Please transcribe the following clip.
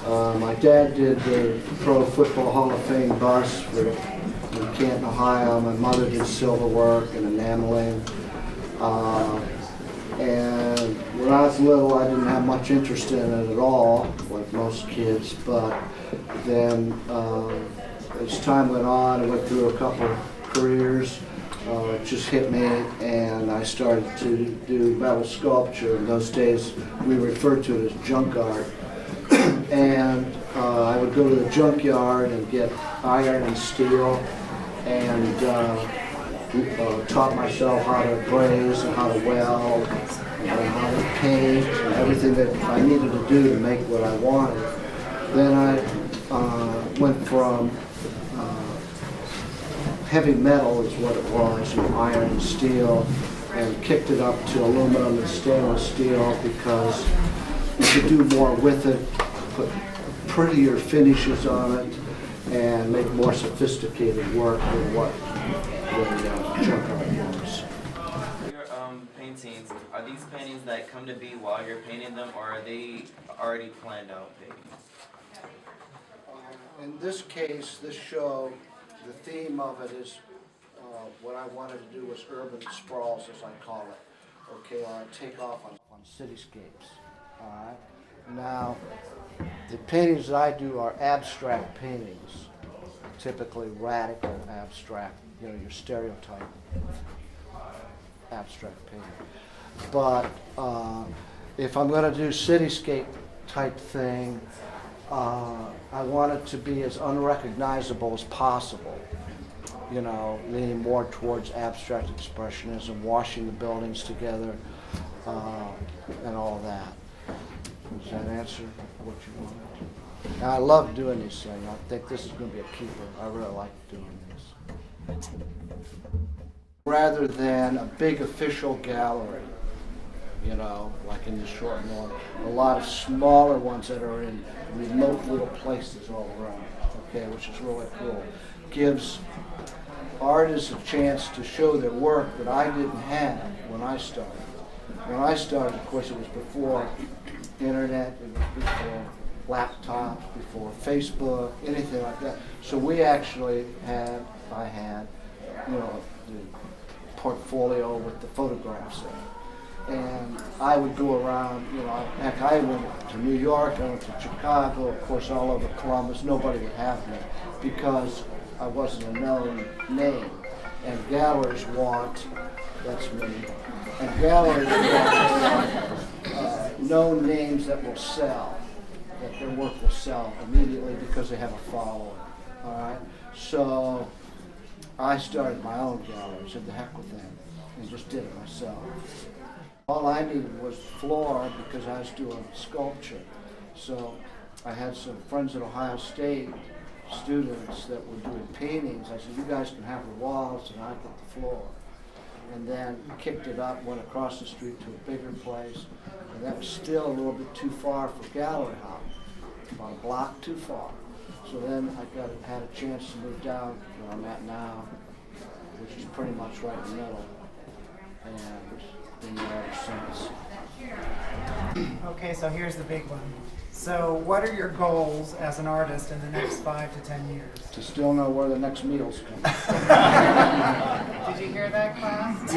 My dad did the Pro Football Hall of Fame bus in Canton, Ohio. My mother did silver work and enameling. And when I was little, I didn't have much interest in it at all, like most kids. But then, as time went on, I went through a couple careers. It just hit me, and I started to do metal sculpture. In those days, we referred to it as junk art. And I would go to the junkyard and get iron and steel, and taught myself how to braze and how to weld and how to paint and everything that I needed to do to make what I wanted. Then I went from heavy metal is what it was, iron and steel, and kicked it up to aluminum and stainless steel because you could do more with it, put prettier finishes on it, and make more sophisticated work than what the junk art was. Your paintings, are these paintings that come to be while you're painting them, or are they already planned out paintings? In this case, this show, the theme of it is what I wanted to do was urban sprawls, as I call it. Okay, or I take off on cityscapes. All right. Now, the paintings that I do are abstract paintings, typically radical abstract. You know, your stereotype abstract painting. But if I'm going to do cityscape type thing, I want it to be as unrecognizable as possible. You know, leaning more towards abstract expressionism, washing the buildings together, and all that. Does that answer what you wanted? Now, I love doing these things. I think this is going to be a keeper. I really like doing this. Rather than a big official gallery, you know, like in the short north, a lot of smaller ones that are in remote little places all around, okay, which is really cool. Gives artists a chance to show their work that I didn't have when I started. When I started, of course, it was before internet, it was before laptops, before Facebook, anything like that. So we actually I had, you know, the portfolio with the photographs in it. And I would go around, you know, heck, I went to New York, I went to Chicago, of course, all over Columbus. Nobody would have me because I wasn't a known name. And galleries want, that's me, and galleries want known names that will sell, that their work will sell immediately because they have a following, all right? So I started my own gallery, said the heck with them, and just did it myself. All I needed was the floor because I was doing sculpture. So I had some friends at Ohio State, students that were doing paintings. I said, you guys can have the walls and I get the floor. And then kicked it up, went across the street to a bigger place. And that was still a little bit too far for gallery hop, about a block too far. So then I had a chance to move down where I'm at now, which is pretty much right in the middle. And been there ever since. Okay, so here's the big one. So what are your goals as an artist in the next 5 to 10 years? To still know where the next meal's coming. Did you hear that, class?